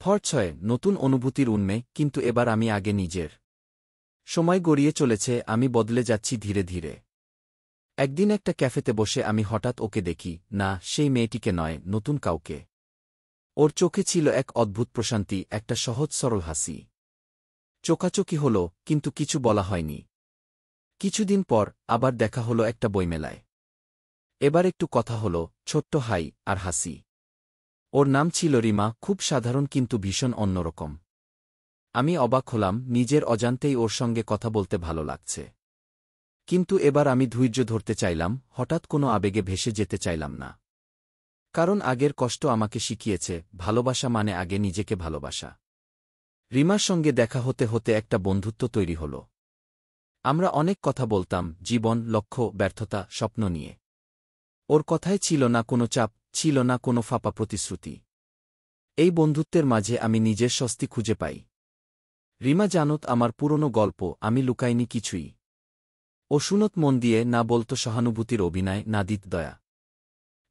ফরছয় নতুন অনুভূতির উন্মে, কিন্তু এবার আমি আগে নিজের। সময় গড়িয়ে চলেছে, আমি বদলে যাচ্ছি ধীরে ধীরে। একদিন একটা ক্যাফেতে বসে আমি হঠাৎ ওকে দেখি, না সেই মেয়েটিকে নয়, নতুন কাউকে। ওর চোখে ছিল এক অদ্ভুত প্রশান্তি, একটা সহজ সরল হাসি। চোখাচোখি হল, কিন্তু কিছু বলা হয়নি। কিছুদিন পর আবার দেখা হলো একটা বইমেলায়। এবার একটু কথা হলো, ছোট্ট হাই আর হাসি। ওর নাম ছিল রিমা, খুব সাধারণ কিন্তু ভীষণ অন্যরকম। আমি অবাক হলাম, নিজের অজান্তেই ওর সঙ্গে কথা বলতে ভালো লাগছে। কিন্তু এবার আমি ধৈর্য ধরতে চাইলাম, হঠাৎ কোনো আবেগে ভেসে যেতে চাইলাম না। কারণ আগের কষ্ট আমাকে শিখিয়েছে, ভালোবাসা মানে আগে নিজেকে ভালোবাসা। রিমার সঙ্গে দেখা হতে হতে একটা বন্ধুত্ব তৈরি হল। আমরা অনেক কথা বলতাম, জীবন, লক্ষ্য, ব্যর্থতা, স্বপ্ন নিয়ে। ওর কথায় ছিল না কোনো চাপ, ছিল না কোনো ফাঁপা প্রতিশ্রুতি। এই বন্ধুত্বের মাঝে আমি নিজের স্বস্তি খুঁজে পাই। রিমা জানত আমার পুরনো গল্প, আমি লুকাইনি কিছুই। ও শুনত মন দিয়ে, না বলত সহানুভূতির অভিনয়, না দিত দয়া।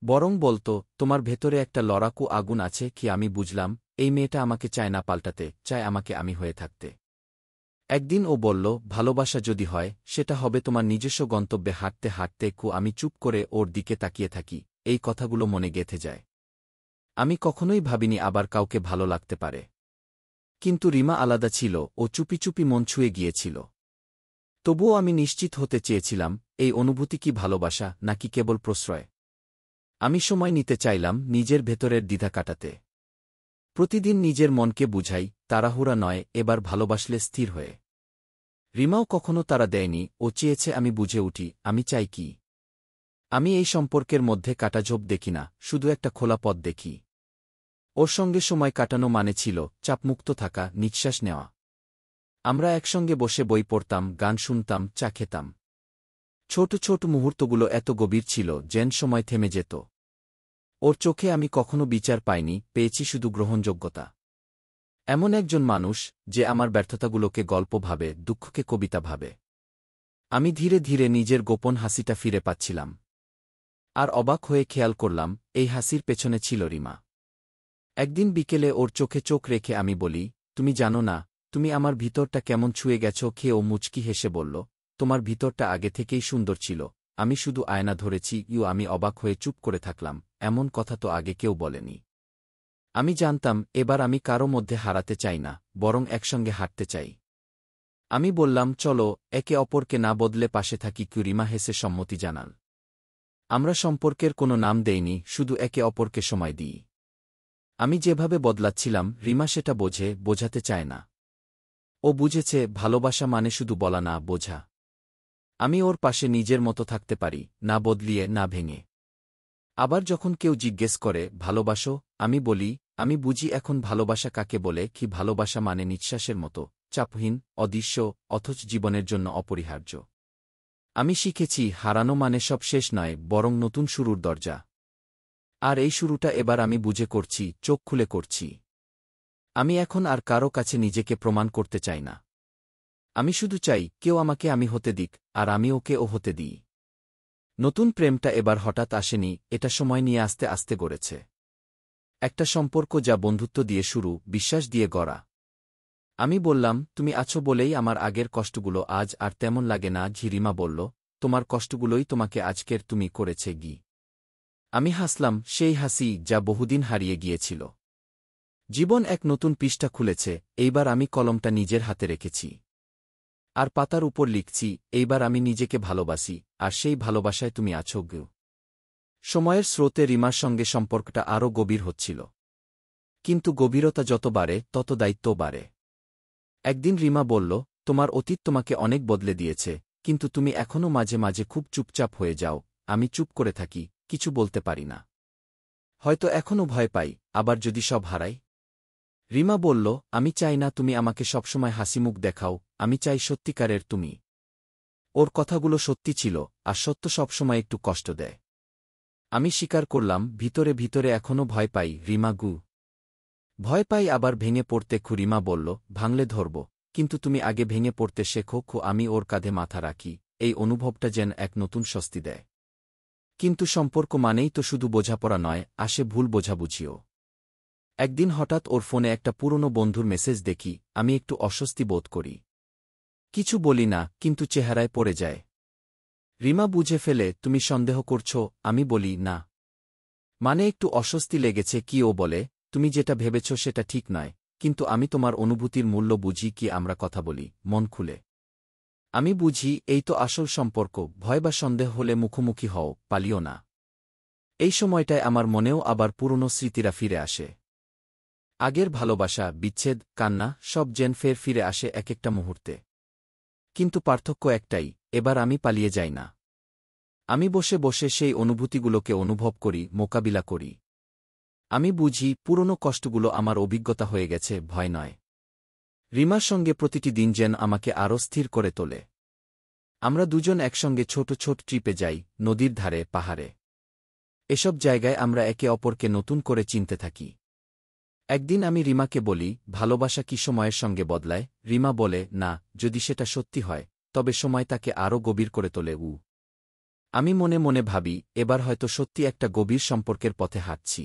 বরং বলত, তোমার ভেতরে একটা লড়াকু আগুন আছে কি। আমি বুঝলাম, এই মেয়েটা আমাকে চায় না পাল্টাতে, চায় আমাকে আমি হয়ে থাকতে। একদিন ও বলল, ভালোবাসা যদি হয়, সেটা হবে তোমার নিজস্ব গন্তব্যে হাঁটতে হাঁটতে। আমি চুপ করে ওর দিকে তাকিয়ে থাকি, এই কথাগুলো মনে গেঁথে যায়। আমি কখনোই ভাবিনি আবার কাউকে ভালো লাগতে পারে। কিন্তু রিমা আলাদা ছিল, ও চুপি চুপি মন ছুঁয়ে গিয়েছিল। তবুও আমি নিশ্চিত হতে চেয়েছিলাম, এই অনুভূতি কি ভালোবাসা, নাকি কেবল প্রশ্রয়। আমি সময় নিতে চাইলাম নিজের ভেতরের দ্বিধা কাটাতে। প্রতিদিন নিজের মনকে বুঝাই, তাড়াহুড়া নয়, এবার ভালোবাসলে স্থির হয়ে। রিমাও কখনো তারা দেয়নি, ও চেয়েছে আমি বুঝে উঠি, আমি চাই কি। আমি এই সম্পর্কের মধ্যে কাটাঝোপ দেখি না, শুধু একটা খোলা পথ দেখি। ওর সঙ্গে সময় কাটানো মানে ছিল চাপমুক্ত থাকা, নিঃশ্বাস নেওয়া। আমরা একসঙ্গে বসে বই পড়তাম, গান শুনতাম, চা খেতাম। ছোট ছোট মুহূর্তগুলো এত গভীর ছিল, যেন সময় থেমে যেত। ওর চোখে আমি কখনো বিচার পাইনি, পেয়েছি শুধু গ্রহণযোগ্যতা। এমন একজন মানুষ, যে আমার ব্যর্থতাগুলোকে গল্প ভাবে, দুঃখকে কবিতা ভাবে। আমি ধীরে ধীরে নিজের গোপন হাসিটা ফিরে পাচ্ছিলাম। আর অবাক হয়ে খেয়াল করলাম, এই হাসির পেছনে ছিল রিমা। একদিন বিকেলে ওর চোখে চোখ রেখে আমি বলি, তুমি জানো না, তুমি আমার ভিতরটা কেমন ছুঁয়ে গেছ। খেয়ে ও মুচকি হেসে বলল, তোমার ভিতরটা আগে থেকেই সুন্দর ছিল, আমি শুধু আয়না ধরেছি। আমি অবাক হয়ে চুপ করে থাকলাম, এমন কথা তো আগে কেউ বলেনি। আমি জানতাম, এবার আমি কারো মধ্যে হারাতে চাই না, বরং একসঙ্গে হাঁটতে চাই। আমি বললাম, চলো একে অপরকে না বদলে পাশে থাকি। রিমা হেসে সম্মতি জানাল। আমরা সম্পর্কের কোনো নাম দেইনি, শুধু একে অপরকে সময় দিই। আমি যেভাবে বদলাচ্ছিলাম, রিমা সেটা বোঝে, বোঝাতে চায় না। ও বুঝেছে, ভালোবাসা মানে শুধু বলা না, বোঝা। আমি ওর পাশে নিজের মতো থাকতে পারি, না বদলিয়ে, না ভেঙে। আবার যখন কেউ জিজ্ঞেস করে, ভালোবাসো, আমি বলি, আমি বুঝি এখন ভালোবাসা কাকে বলে। কি ভালোবাসা মানে নিঃশ্বাসের মতো, চাপহীন, অদৃশ্য, অথচ জীবনের জন্য অপরিহার্য। আমি শিখেছি, হারানো মানে সব শেষ নয়, বরং নতুন শুরুর দরজা। আর এই শুরুটা এবার আমি বুঝে করছি, চোখ খুলে করছি। আমি এখন আর কারো কাছে নিজেকে প্রমাণ করতে চাই না। আমি শুধু চাই, কেউ আমাকে আমি হতে দিক, আর আমি ওকে ও হতে দিই। নতুন প্রেমটা এবার হঠাৎ আসেনি, এটা সময় নিয়ে আস্তে আস্তে গড়েছে। একটা সম্পর্ক যা বন্ধুত্ব দিয়ে শুরু, বিশ্বাস দিয়ে গড়া। আমি বললাম, তুমি আছো বলেই আমার আগের কষ্টগুলো আজ আর তেমন লাগে না। ঝিরিমা বলল, তোমার কষ্টগুলোই তোমাকে আজকের তুমি করেছে গি। আমি হাসলাম, সেই হাসি যা বহুদিন হারিয়ে গিয়েছিল। জীবন এক নতুন পৃষ্ঠা খুলেছে, এইবার আমি কলমটা নিজের হাতে রেখেছি। আর পাতার উপর লিখছি, এইবার আমি নিজেকে ভালোবাসি, আর সেই ভালোবাসায় তুমি আছো গো। সময়ের স্রোতে রিমার সঙ্গে সম্পর্কটা আরও গভীর হচ্ছিল। কিন্তু গভীরতা যত বাড়ে, তত দায়িত্বও বাড়ে। একদিন রিমা বলল, তোমার অতীত তোমাকে অনেক বদলে দিয়েছে, কিন্তু তুমি এখনও মাঝে মাঝে খুব চুপচাপ হয়ে যাও। আমি চুপ করে থাকি, কিছু বলতে পারি না। হয়তো এখনও ভয় পাই, আবার যদি সব হারাই। রিমা বলল, আমি চাই না তুমি আমাকে সবসময় হাসিমুখ দেখাও, আমি চাই সত্যিকারের তুমি। ওর কথাগুলো সত্যি ছিল, আর সত্য সবসময় একটু কষ্ট দেয়। আমি স্বীকার করলাম, ভিতরে ভিতরে এখনও ভয় পাই। রিমা গু ভয় পাই আবার ভেঙে পড়তে। রিমা বলল, ভাঙলে ধরব, কিন্তু তুমি আগে ভেঙে পড়তে শেখো। আমি ওর কাঁধে মাথা রাখি, এই অনুভবটা যেন এক নতুন স্বস্তি দেয়। কিন্তু সম্পর্ক মানেই তো শুধু বোঝাপড়া নয়, আসে ভুল বোঝাবুঝিও। একদিন হঠাৎ ওর ফোনে একটা পুরনো বন্ধুর মেসেজ দেখি, আমি একটু অস্বস্তি বোধ করি। কিছু বলি না, কিন্তু চেহারায় পড়ে যায়। রিমা বুঝে ফেলে, তুমি সন্দেহ করছ? আমি বলি, না। মানে একটু অস্বস্তি লেগেছে। কি? ও বলে, তুমি যেটা ভেবেছ সেটা ঠিক নয়, কিন্তু আমি তোমার অনুভূতির মূল্য বুঝি। কি আমরা কথা বলি মন খুলে? আমি বুঝি, এই তো আসল সম্পর্ক। ভয় বা সন্দেহ হলে মুখোমুখি হও, পালিও না। এই সময়টায় আমার মনেও আবার পুরনো স্মৃতিরা ফিরে আসে। আগের ভালোবাসা, বিচ্ছেদ, কান্না সব যেন ফের ফিরে আসে এক একটা মুহূর্তে। কিন্তু পার্থক্য একটাই, এবার আমি পালিয়ে যাই না। আমি বসে বসে সেই অনুভূতিগুলোকে অনুভব করি, মোকাবিলা করি। আমি বুঝি, পুরনো কষ্টগুলো আমার অভিজ্ঞতা হয়ে গেছে, ভয় নয়। রিমার সঙ্গে প্রতিটি দিন যেন আমাকে আরও স্থির করে তোলে। আমরা দুজন একসঙ্গে ছোট ছোট ট্রিপে যাই, নদীর ধারে, পাহাড়ে। এসব জায়গায় আমরা একে অপরকে নতুন করে চিনতে থাকি। একদিন আমি রিমাকে বলি, ভালোবাসা কি সময়ের সঙ্গে বদলায়? রিমা বলে, না, যদি সেটা সত্যি হয়, তবে সময় তাকে আরও গভীর করে তোলে। আমি মনে মনে ভাবি, এবার হয়তো সত্যি একটা গভীর সম্পর্কের পথে হাঁটছি।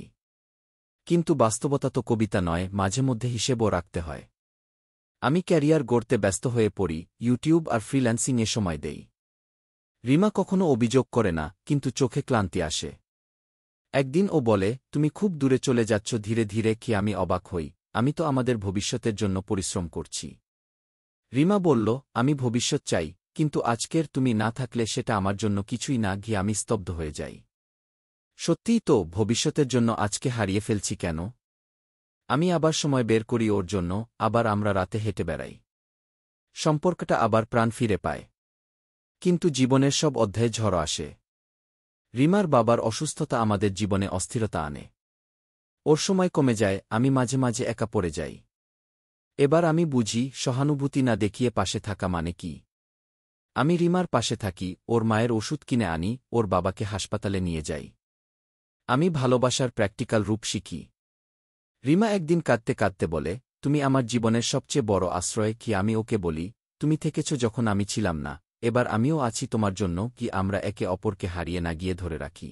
কিন্তু বাস্তবতা তো কবিতা নয়, মাঝে মধ্যে হিসেবও রাখতে হয়। আমি ক্যারিয়ার গড়তে ব্যস্ত হয়ে পড়ি, ইউটিউব আর ফ্রিল্যান্সিংয়ে সময় দেই। রিমা কখনো অভিযোগ করে না, কিন্তু চোখে ক্লান্তি আসে। একদিন ও বলে, তুমি খুব দূরে চলে যাচ্ছ ধীরে ধীরে। কি? আমি অবাক হই। আমি তো আমাদের ভবিষ্যতের জন্য পরিশ্রম করছি। রিমা বলল, আমি ভবিষ্যৎ চাই, কিন্তু আজকের তুমি না থাকলে সেটা আমার জন্য কিছুই না। গিয়ে আমি স্তব্ধ হয়ে যাই। সত্যিই তো, ভবিষ্যতের জন্য আজকে হারিয়ে ফেলছি কেন? আমি আবার সময় বের করি ওর জন্য, আবার আমরা রাতে হেঁটে বেড়াই। সম্পর্কটা আবার প্রাণ ফিরে পায়। কিন্তু জীবনের সব অধ্যায়ে ঝড় আসে। রিমার বাবার অসুস্থতা আমাদের জীবনে অস্থিরতা আনে। ওর সময় কমে যায়, আমি মাঝে মাঝে একা পড়ে যাই। এবার আমি বুঝি, সহানুভূতি না দেখিয়ে পাশে থাকা মানে কি। আমি রিমার পাশে থাকি, ওর মায়ের ওষুধ কিনে আনি, ওর বাবাকে হাসপাতালে নিয়ে যাই। আমি ভালোবাসার প্র্যাকটিক্যাল রূপ শিখি। রিমা একদিন কাঁদতে কাঁদতে বলে, তুমি আমার জীবনের সবচেয়ে বড় আশ্রয়। কি? আমি ওকে বলি, তুমি থেকেছ যখন আমি ছিলাম না, এবার আমিও আছি তোমার জন্য। কি আমরা একে অপরকে হারিয়ে না গিয়ে ধরে রাখি?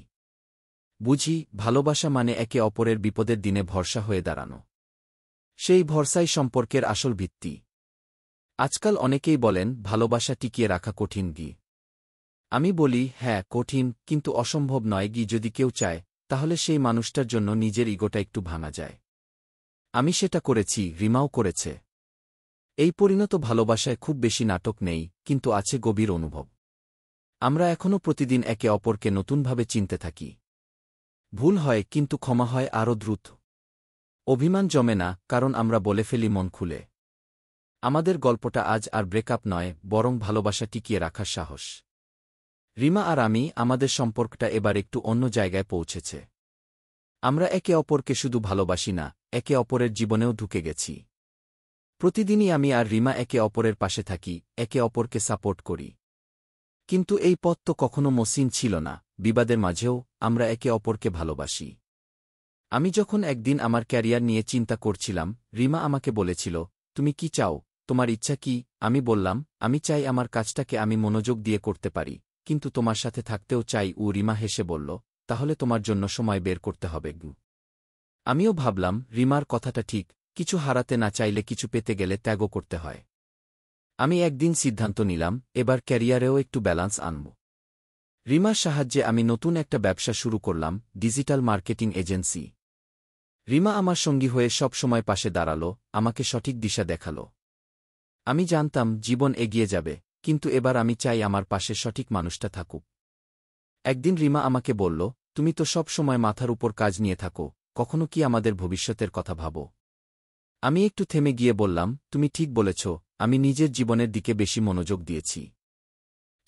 বুঝি, ভালোবাসা মানে একে অপরের বিপদের দিনে ভরসা হয়ে দাঁড়ানো। সেই ভরসাই সম্পর্কের আসল ভিত্তি। আজকাল অনেকেই বলেন, ভালোবাসা টিকিয়ে রাখা কঠিন। আমি বলি, হ্যাঁ কঠিন, কিন্তু অসম্ভব নয়। যদি কেউ চায়, তাহলে সেই মানুষটার জন্য নিজের ইগোটা একটু ভাঙা যায়। আমি সেটা করেছি, রিমাও করেছে। এই পরিণত ভালোবাসায় খুব বেশি নাটক নেই, কিন্তু আছে গভীর অনুভব। আমরা এখনও প্রতিদিন একে অপরকে নতুনভাবে চিনতে থাকি। ভুল হয়, কিন্তু ক্ষমা হয় আরও দ্রুত। অভিমান জমে না, কারণ আমরা বলে ফেলি মন খুলে। আমাদের গল্পটা আজ আর ব্রেকআপ নয়, বরং ভালোবাসা টিকিয়ে রাখার সাহস। রিমা আর আমি, আমাদের সম্পর্কটা এবার একটু অন্য জায়গায় পৌঁছেছে। আমরা একে অপরকে শুধু ভালোবাসি না, একে অপরের জীবনেও ঢুকে গেছি। প্রতিদিনই আমি আর রিমা একে অপরের পাশে থাকি, একে অপরকে সাপোর্ট করি। কিন্তু এই পথ তো কখনো মসৃণ ছিল না। বিবাদের মাঝেও আমরা একে অপরকে ভালোবাসি। আমি যখন একদিন আমার ক্যারিয়ার নিয়ে চিন্তা করছিলাম, রিমা আমাকে বলেছিল, তুমি কি চাও? তোমার ইচ্ছা কি? আমি বললাম, আমি চাই আমার কাজটাকে আমি মনোযোগ দিয়ে করতে পারি, কিন্তু তোমার সাথে থাকতেও চাই। রিমা হেসে বলল, তাহলে তোমার জন্য সময় বের করতে হবে। আমিও ভাবলাম, রিমার কথাটা ঠিক, কিছু হারাতে না চাইলে কিছু পেতে গেলে ত্যাগও করতে হয়। আমি একদিন সিদ্ধান্ত নিলাম, এবার ক্যারিয়ারেও একটু ব্যালান্স আনব। রিমার সাহায্যে আমি নতুন একটা ব্যবসা শুরু করলাম, ডিজিটাল মার্কেটিং এজেন্সি। রিমা আমার সঙ্গী হয়ে সব সময় পাশে দাঁড়াল, আমাকে সঠিক দিশা দেখাল। আমি জানতাম জীবন এগিয়ে যাবে, কিন্তু এবার আমি চাই আমার পাশে সঠিক মানুষটা থাকুক। একদিন রিমা আমাকে বলল, তুমি তো সব সময় মাথার উপর কাজ নিয়ে থাকো, কখনো কি আমাদের ভবিষ্যতের কথা ভাবো? আমি একটু থেমে গিয়ে বললাম, তুমি ঠিক বলেছ, আমি নিজের জীবনের দিকে বেশি মনোযোগ দিয়েছি।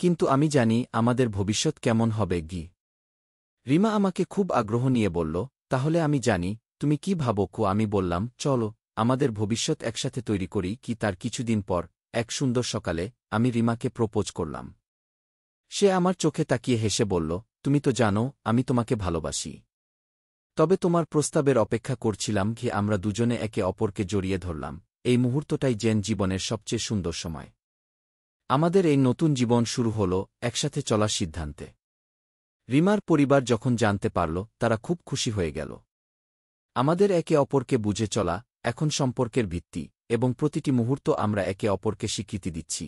কিন্তু আমি জানি আমাদের ভবিষ্যৎ কেমন হবে। রিমা আমাকে খুব আগ্রহ নিয়ে বলল, তাহলে আমি জানি তুমি কি ভাবো। আমি বললাম, চলো আমাদের ভবিষ্যৎ একসাথে তৈরি করি। তার কিছুদিন পর, এক সুন্দর সকালে, আমি রিমাকে প্রপোজ করলাম। সে আমার চোখে তাকিয়ে হেসে বলল, তুমি তো জানো আমি তোমাকে ভালোবাসি। তবে তোমার প্রস্তাবের অপেক্ষা করছিলাম। আমরা দুজনে একে অপরকে জড়িয়ে ধরলাম। এই মুহূর্তটাই যেন জীবনের সবচেয়ে সুন্দর সময়। আমাদের এই নতুন জীবন শুরু হল একসাথে চলার সিদ্ধান্তে। রিমার পরিবার যখন জানতে পারল, তারা খুব খুশি হয়ে গেল। আমাদের একে অপরকে বুঝে চলা এখন সম্পর্কের ভিত্তি, এবং প্রতিটি মুহূর্ত আমরা একে অপরকে স্বীকৃতি দিচ্ছি।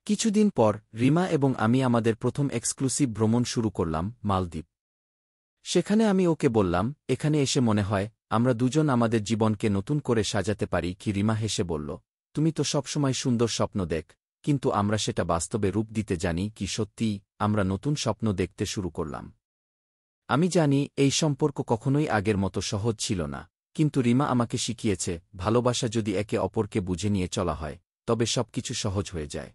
কিছুদিন পর রিমা এবং আমি আমাদের প্রথম এক্সক্লুসিভ ভ্রমণ শুরু করলাম, মালদ্বীপ। সেখানে আমি ওকে বললাম, এখানে এসে মনে হয় আমরা দুজন আমাদের জীবনকে নতুন করে সাজাতে পারি। কি রিমা হেসে বলল, তুমি তো সবসময় সুন্দর স্বপ্ন দেখ, কিন্তু আমরা সেটা বাস্তবে রূপ দিতে জানি কি? সত্যিই আমরা নতুন স্বপ্ন দেখতে শুরু করলাম। আমি জানি এই সম্পর্ক কখনোই আগের মতো সহজ ছিল না, কিন্তু রিমা আমাকে শিখিয়েছে ভালোবাসা যদি একে অপরকে বুঝে নিয়ে চলা হয়, তবে সবকিছু সহজ হয়ে যায়।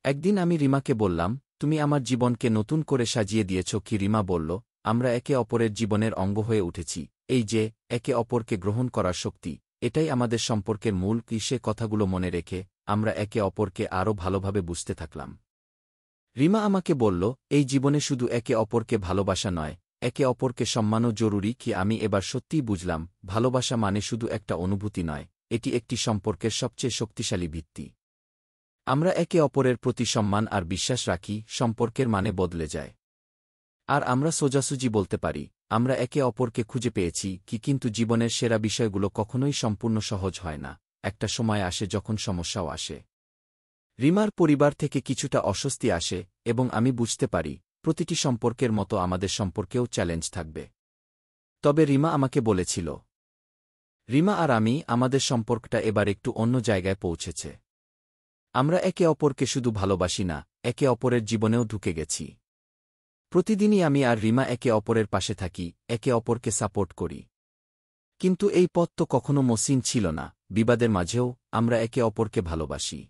একদিন আমি রিমাকে বললাম, তুমি আমার জীবনকে নতুন করে সাজিয়ে দিয়েছ। কি রিমা বলল, আমরা একে অপরের জীবনের অঙ্গ হয়ে উঠেছি। এই যে একে অপরকে গ্রহণ করার শক্তি, এটাই আমাদের সম্পর্কের মূল। কি সে কথাগুলো মনে রেখে আমরা একে অপরকে আরও ভালোভাবে বুঝতে থাকলাম। রিমা আমাকে বলল, এই জীবনে শুধু একে অপরকে ভালোবাসা নয়, একে অপরকে সম্মানও জরুরি। কি আমি এবার সত্যিই বুঝলাম, ভালোবাসা মানে শুধু একটা অনুভূতি নয়, এটি একটি সম্পর্কের সবচেয়ে শক্তিশালী ভিত্তি। আমরা একে অপরের প্রতি সম্মান আর বিশ্বাস রাখি, সম্পর্কের মানে বদলে যায়। আর আমরা সোজাসুজি বলতে পারি, আমরা একে অপরকে খুঁজে পেয়েছি। কিন্তু জীবনের সেরা বিষয়গুলো কখনোই সম্পূর্ণ সহজ হয় না, একটা সময় আসে যখন সমস্যাও আসে। রিমার পরিবার থেকে কিছুটা অস্বস্তি আসে, এবং আমি বুঝতে পারি প্রতিটি সম্পর্কের মতো আমাদের সম্পর্কেও চ্যালেঞ্জ থাকবে। তবে রিমা আমাকে বলেছিল, রিমা আর আমি আমাদের সম্পর্কটা এবার একটু অন্য জায়গায় পৌঁছেছে। আমরা একে অপরকে শুধু ভালোবাসি না, একে অপরের জীবনেও ঢুকে গেছি। প্রতিদিনই আমি আর রিমা একে অপরের পাশে থাকি, একে অপরকে সাপোর্ট করি। কিন্তু এই পথ তো কখনো মসৃণ ছিল না, বিবাদের মাঝেও আমরা একে অপরকে ভালোবাসি।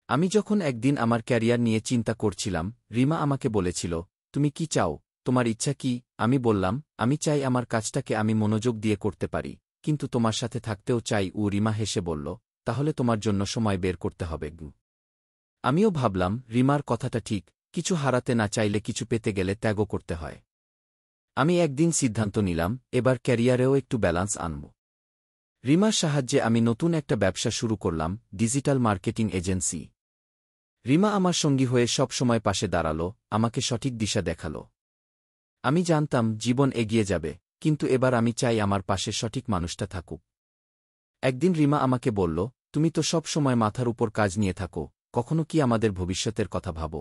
আমি যখন একদিন আমার ক্যারিয়ার নিয়ে চিন্তা করছিলাম, রিমা আমাকে বলেছিল, তুমি কি চাও, তোমার ইচ্ছা কি? আমি বললাম, আমি চাই আমার কাজটাকে আমি মনোযোগ দিয়ে করতে পারি, কিন্তু তোমার সাথে থাকতেও চাই। রিমা হেসে বলল, তাহলে তোমার জন্য সময় বের করতে হবে। আমিও ভাবলাম, রিমার কথাটা ঠিক, কিছু হারাতে না চাইলে কিছু পেতে গেলে ত্যাগও করতে হয়। আমি একদিন সিদ্ধান্ত নিলাম, এবার ক্যারিয়ারেও একটু ব্যালান্স আনব। রিমার সাহায্যে আমি নতুন একটা ব্যবসা শুরু করলাম, ডিজিটাল মার্কেটিং এজেন্সি। রিমা আমার সঙ্গী হয়ে সব সময় পাশে দাঁড়াল, আমাকে সঠিক দিশা দেখাল। আমি জানতাম জীবন এগিয়ে যাবে, কিন্তু এবার আমি চাই আমার পাশে সঠিক মানুষটা থাকুক। একদিন রিমা আমাকে বলল, তুমি তো সব সময় মাথার উপর কাজ নিয়ে থাকো, কখনো কি আমাদের ভবিষ্যতের কথা ভাবো?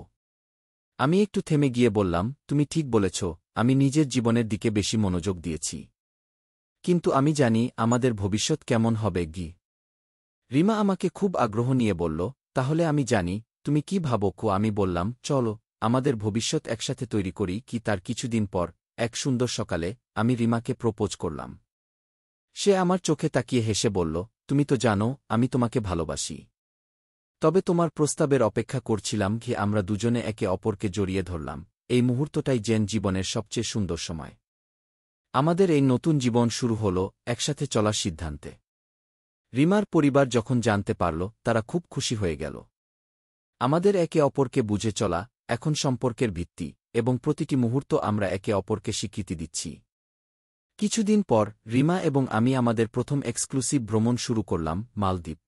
আমি একটু থেমে গিয়ে বললাম, তুমি ঠিক বলেছ, আমি নিজের জীবনের দিকে বেশি মনোযোগ দিয়েছি। কিন্তু আমি জানি আমাদের ভবিষ্যৎ কেমন হবে। রিমা আমাকে খুব আগ্রহ নিয়ে বলল, তাহলে আমি জানি তুমি কি ভাবো। আমি বললাম, চলো আমাদের ভবিষ্যৎ একসাথে তৈরি করি। তার কিছুদিন পর এক সুন্দর সকালে আমি রিমাকে প্রপোজ করলাম। সে আমার চোখে তাকিয়ে হেসে বলল, তুমি তো জানো আমি তোমাকে ভালোবাসি। তবে তোমার প্রস্তাবের অপেক্ষা করছিলাম। আমরা দুজনে একে অপরকে জড়িয়ে ধরলাম। এই মুহূর্তটাই জীবনের সবচেয়ে সুন্দর সময়। আমাদের এই নতুন জীবন শুরু হল একসাথে চলার সিদ্ধান্তে। রিমার পরিবার যখন জানতে পারল, তারা খুব খুশি হয়ে গেল। আমাদের একে অপরকে বুঝে চলা এখন সম্পর্কের ভিত্তি, এবং প্রতিটি মুহূর্ত আমরা একে অপরকে স্বীকৃতি দিচ্ছি। কিছুদিন পর রিমা এবং আমি আমাদের প্রথম এক্সক্লুসিভ ভ্রমণ শুরু করলাম, মালদ্বীপ।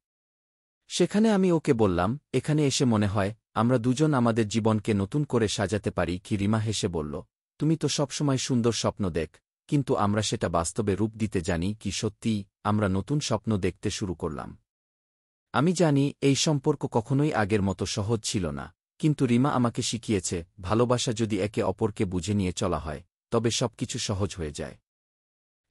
সেখানে আমি ওকে বললাম, এখানে এসে মনে হয় আমরা দুজন আমাদের জীবনকে নতুন করে সাজাতে পারি। রিমা হেসে বলল, তুমি তো সবসময় সুন্দর স্বপ্ন দেখ, কিন্তু আমরা সেটা বাস্তবে রূপ দিতে জানি। সত্যিই আমরা নতুন স্বপ্ন দেখতে শুরু করলাম। আমি জানি এই সম্পর্ক কখনোই আগের মতো সহজ ছিল না, কিন্তু রিমা আমাকে শিখিয়েছে ভালোবাসা যদি একে অপরকে বুঝে নিয়ে চলা হয়, তবে সবকিছু সহজ হয়ে যায়।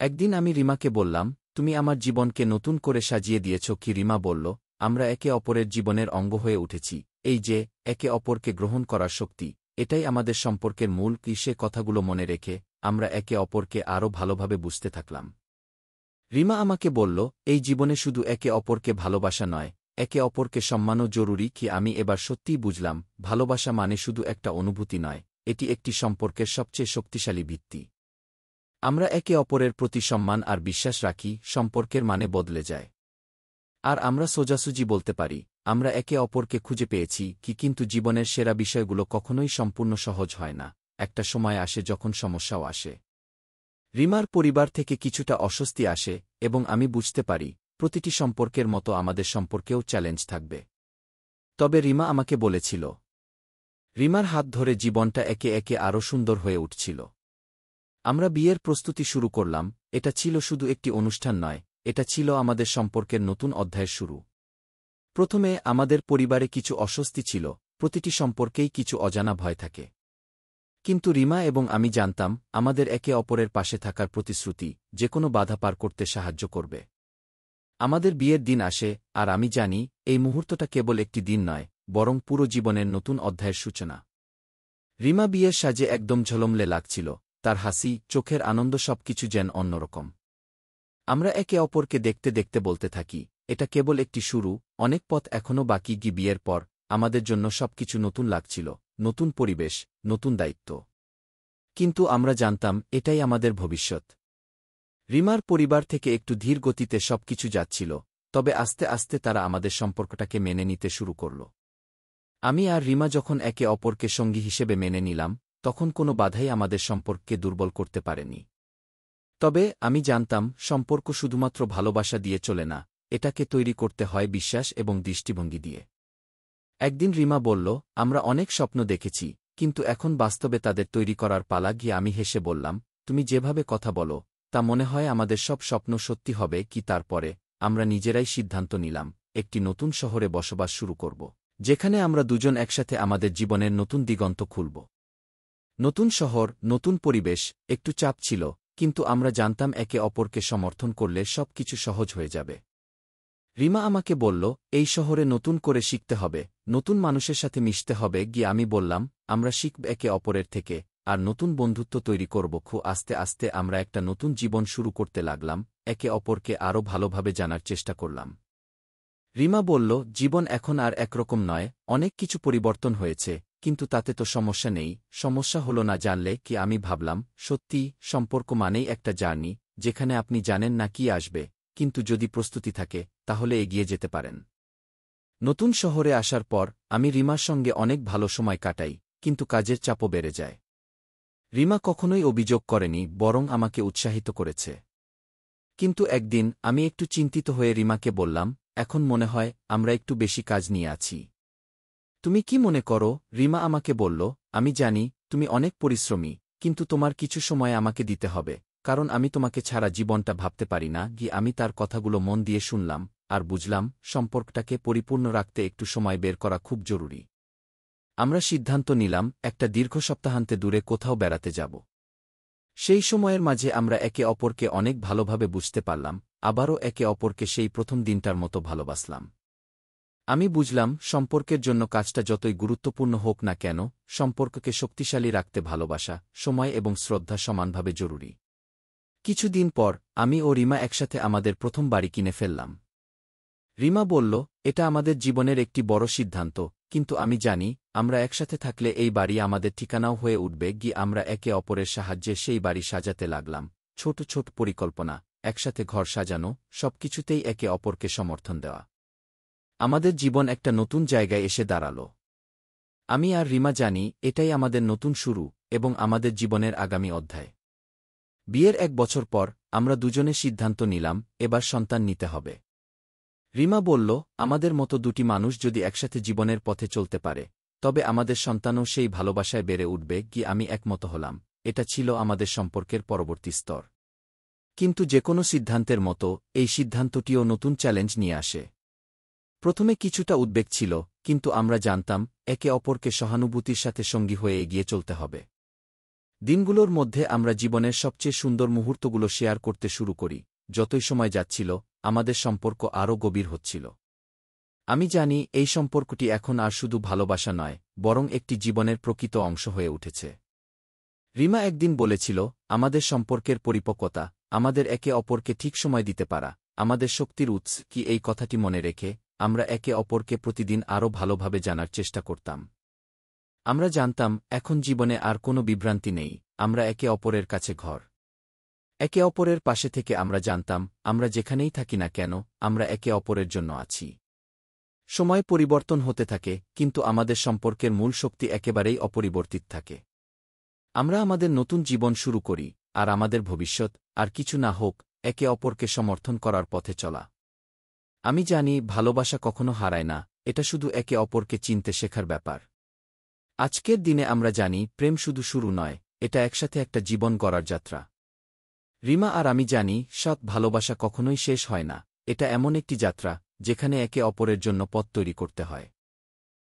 একদিন আমি রিমাকে বললাম, তুমি আমার জীবনকে নতুন করে সাজিয়ে দিয়েছ। রিমা বলল, আমরা একে অপরের জীবনের অঙ্গ হয়ে উঠেছি। এই যে একে অপরকে গ্রহণ করার শক্তি, এটাই আমাদের সম্পর্কের মূল। সে কথাগুলো মনে রেখে আমরা একে অপরকে আরও ভালোভাবে বুঝতে থাকলাম। রিমা আমাকে বলল, এই জীবনে শুধু একে অপরকে ভালোবাসা নয়, একে অপরকে সম্মানও জরুরি। আমি এবার সত্যিই বুঝলাম, ভালোবাসা মানে শুধু একটা অনুভূতি নয়, এটি একটি সম্পর্কের সবচেয়ে শক্তিশালী ভিত্তি। আমরা একে অপরের প্রতি সম্মান আর বিশ্বাস রাখি, সম্পর্কের মানে বদলে যায়। আর আমরা সোজাসুজি বলতে পারি, আমরা একে অপরকে খুঁজে পেয়েছি। কিন্তু জীবনের সেরা বিষয়গুলো কখনোই সম্পূর্ণ সহজ হয় না, একটা সময় আসে যখন সমস্যাও আসে। রিমার পরিবার থেকে কিছুটা অস্বস্তি আসে, এবং আমি বুঝতে পারি প্রতিটি সম্পর্কের মতো আমাদের সম্পর্কেও চ্যালেঞ্জ থাকবে। তবে রিমা আমাকে বলেছিল, রিমার হাত ধরে জীবনটা একে একে আরও সুন্দর হয়ে উঠছিল। আমরা বিয়ের প্রস্তুতি শুরু করলাম, এটা ছিল শুধু একটি অনুষ্ঠান নয়, এটা ছিল আমাদের সম্পর্কের নতুন অধ্যায়ের শুরু। প্রথমে আমাদের পরিবারে কিছু অস্বস্তি ছিল, প্রতিটি সম্পর্কেই কিছু অজানা ভয় থাকে। কিন্তু রিমা এবং আমি জানতাম, আমাদের একে অপরের পাশে থাকার প্রতিশ্রুতি যেকোনো বাধা পার করতে সাহায্য করবে। আমাদের বিয়ের দিন আসে, আর আমি জানি, এই মুহূর্তটা কেবল একটি দিন নয়, বরং পুরো জীবনের নতুন অধ্যায়ের সূচনা। রিমা বিয়ের সাজে একদম ঝলমলে লাগছিল, তার হাসি, চোখের আনন্দ সবকিছু যেন অন্যরকম। আমরা একে অপরকে দেখতে দেখতে বলতে থাকি, এটা কেবল একটি শুরু, অনেক পথ এখনও বাকি। বিয়ের পর আমাদের জন্য সবকিছু নতুন লাগছিল, নতুন পরিবেশ, নতুন দায়িত্ব। কিন্তু আমরা জানতাম, এটাই আমাদের ভবিষ্যৎ। রিমার পরিবার থেকে একটু ধীর গতিতে সবকিছু যাচ্ছিল, তবে আস্তে আস্তে তারা আমাদের সম্পর্কটাকে মেনে নিতে শুরু করল। আমি আর রিমা যখন একে অপরকে সঙ্গী হিসেবে মেনে নিলাম, তখন কোনো বাধাই আমাদের সম্পর্ককে দুর্বল করতে পারেনি। তবে আমি জানতাম, সম্পর্ক শুধুমাত্র ভালোবাসা দিয়ে চলে না, এটাকে তৈরি করতে হয় বিশ্বাস এবং দৃষ্টিভঙ্গি দিয়ে। একদিন রিমা বলল, আমরা অনেক স্বপ্ন দেখেছি, কিন্তু এখন বাস্তবে তাদের তৈরি করার পালা। আমি হেসে বললাম, তুমি যেভাবে কথা বলো, তা মনে হয় আমাদের সব স্বপ্ন সত্যি হবে। তারপরে আমরা নিজেরাই সিদ্ধান্ত নিলাম, একটি নতুন শহরে বসবাস শুরু করব, যেখানে আমরা দুজন একসাথে আমাদের জীবনের নতুন দিগন্ত খুলব। নতুন শহর, নতুন পরিবেশ, একটু চাপ ছিল, কিন্তু আমরা জানতাম একে অপরকে সমর্থন করলে সবকিছু সহজ হয়ে যাবে। রিমা আমাকে বলল, এই শহরে নতুন করে শিখতে হবে, নতুন মানুষের সাথে মিশতে হবে। আমি বললাম, আমরা শিখব একে অপরের থেকে, আর নতুন বন্ধুত্ব তৈরি করব। আস্তে আস্তে আমরা একটা নতুন জীবন শুরু করতে লাগলাম, একে অপরকে আরও ভালোভাবে জানার চেষ্টা করলাম। রিমা বলল, জীবন এখন আর একরকম নয়, অনেক কিছু পরিবর্তন হয়েছে, কিন্তু তাতে তো সমস্যা নেই, সমস্যা হলো না জানলে। আমি ভাবলাম, সত্যি, সম্পর্ক মানেই একটা জার্নি, যেখানে আপনি জানেন না কি আসবে, কিন্তু যদি প্রস্তুতি থাকে, তাহলে এগিয়ে যেতে পারেন। নতুন শহরে আসার পর আমি রিমার সঙ্গে অনেক ভালো সময় কাটাই, কিন্তু কাজের চাপও বেড়ে যায়। রিমা কখনোই অভিযোগ করেনি, বরং আমাকে উৎসাহিত করেছে। কিন্তু একদিন আমি একটু চিন্তিত হয়ে রিমাকে বললাম, এখন মনে হয় আমরা একটু বেশি কাজ নিয়ে আছি। তুমি কি মনে করো? রিমা আমাকে বলল, আমি জানি তুমি অনেক পরিশ্রমী, কিন্তু তোমার কিছু সময় আমাকে দিতে হবে, কারণ আমি তোমাকে ছাড়া জীবনটা ভাবতে পারি না। আমি তার কথাগুলো মন দিয়ে শুনলাম, আর বুঝলাম, সম্পর্কটাকে পরিপূর্ণ রাখতে একটু সময় বের করা খুব জরুরি। আমরা সিদ্ধান্ত নিলাম, একটা দীর্ঘ সপ্তাহান্তে দূরে কোথাও বেড়াতে যাব। সেই সময়ের মাঝে আমরা একে অপরকে অনেক ভালোভাবে বুঝতে পারলাম, আবারও একে অপরকে সেই প্রথম দিনটার মতো ভালোবাসলাম। আমি বুঝলাম, সম্পর্কের জন্য কাজটা যতই গুরুত্বপূর্ণ হোক না কেন, সম্পর্ককে শক্তিশালী রাখতে ভালোবাসা, সময় এবং শ্রদ্ধা সমানভাবে জরুরি। কিছুদিন পর আমি ও রিমা একসাথে আমাদের প্রথম বাড়ি কিনে ফেললাম। রিমা বলল, এটা আমাদের জীবনের একটি বড় সিদ্ধান্ত, কিন্তু আমি জানি, আমরা একসাথে থাকলে এই বাড়ি আমাদের ঠিকানাও হয়ে উঠবে। আমরা একে অপরের সাহায্যে সেই বাড়ি সাজাতে লাগলাম, ছোট ছোট পরিকল্পনা, একসাথে ঘর সাজানো, সবকিছুতেই একে অপরকে সমর্থন দেওয়া। আমাদের জীবন একটা নতুন জায়গায় এসে দাঁড়াল। আমি আর রিমা জানি, এটাই আমাদের নতুন শুরু, এবং আমাদের জীবনের আগামী অধ্যায়। বিয়ের 1 বছর পর আমরা দুজনে সিদ্ধান্ত নিলাম, এবার সন্তান নিতে হবে। রিমা বলল, আমাদের মতো দুটি মানুষ যদি একসাথে জীবনের পথে চলতে পারে, তবে আমাদের সন্তানও সেই ভালোবাসায় বেড়ে উঠবে। আমি একমত হলাম, এটা ছিল আমাদের সম্পর্কের পরবর্তী স্তর। কিন্তু যেকোনো সিদ্ধান্তের মতো, এই সিদ্ধান্তটিও নতুন চ্যালেঞ্জ নিয়ে আসে। প্রথমে কিছুটা উদ্বেগ ছিল, কিন্তু আমরা জানতাম, একে অপরকে সহানুভূতির সাথে সঙ্গী হয়ে এগিয়ে চলতে হবে। দিনগুলোর মধ্যে আমরা জীবনের সবচেয়ে সুন্দর মুহূর্তগুলো শেয়ার করতে শুরু করি। যতই সময় যাচ্ছিল, আমাদের সম্পর্ক আরও গভীর হচ্ছিল। আমি জানি, এই সম্পর্কটি এখন আর শুধু ভালোবাসা নয়, বরং একটি জীবনের প্রকৃত অংশ হয়ে উঠেছে। রিমা একদিন বলেছিল, আমাদের সম্পর্কের পরিপক্কতা, আমাদের একে অপরকে ঠিক সময় দিতে পারা, আমাদের শক্তির উৎস। এই কথাটি মনে রেখে আমরা একে অপরকে প্রতিদিন আরও ভালোভাবে জানার চেষ্টা করতাম। আমরা জানতাম, এখন জীবনে আর কোনো বিভ্রান্তি নেই, আমরা একে অপরের কাছে ঘর। একে অপরের পাশে থেকে আমরা জানতাম, আমরা যেখানেই থাকি না কেন, আমরা একে অপরের জন্য আছি। সময় পরিবর্তন হতে থাকে, কিন্তু আমাদের সম্পর্কের মূল শক্তি একেবারেই অপরিবর্তিত থাকে। আমরা আমাদের নতুন জীবন শুরু করি, আর আমাদের ভবিষ্যৎ, আর কিছু না হোক, একে অপরকে সমর্থন করার পথে চলা। আমি জানি, ভালোবাসা কখনো হারায় না, এটা শুধু একে অপরকে চিনতে শেখার ব্যাপার। আজকের দিনে আমরা জানি, প্রেম শুধু শুরু নয়, এটা একসাথে একটা জীবন গড়ার যাত্রা। রিমা আর আমি জানি, সৎ ভালোবাসা কখনোই শেষ হয় না, এটা এমন একটি যাত্রা যেখানে একে অপরের জন্য পথ তৈরি করতে হয়।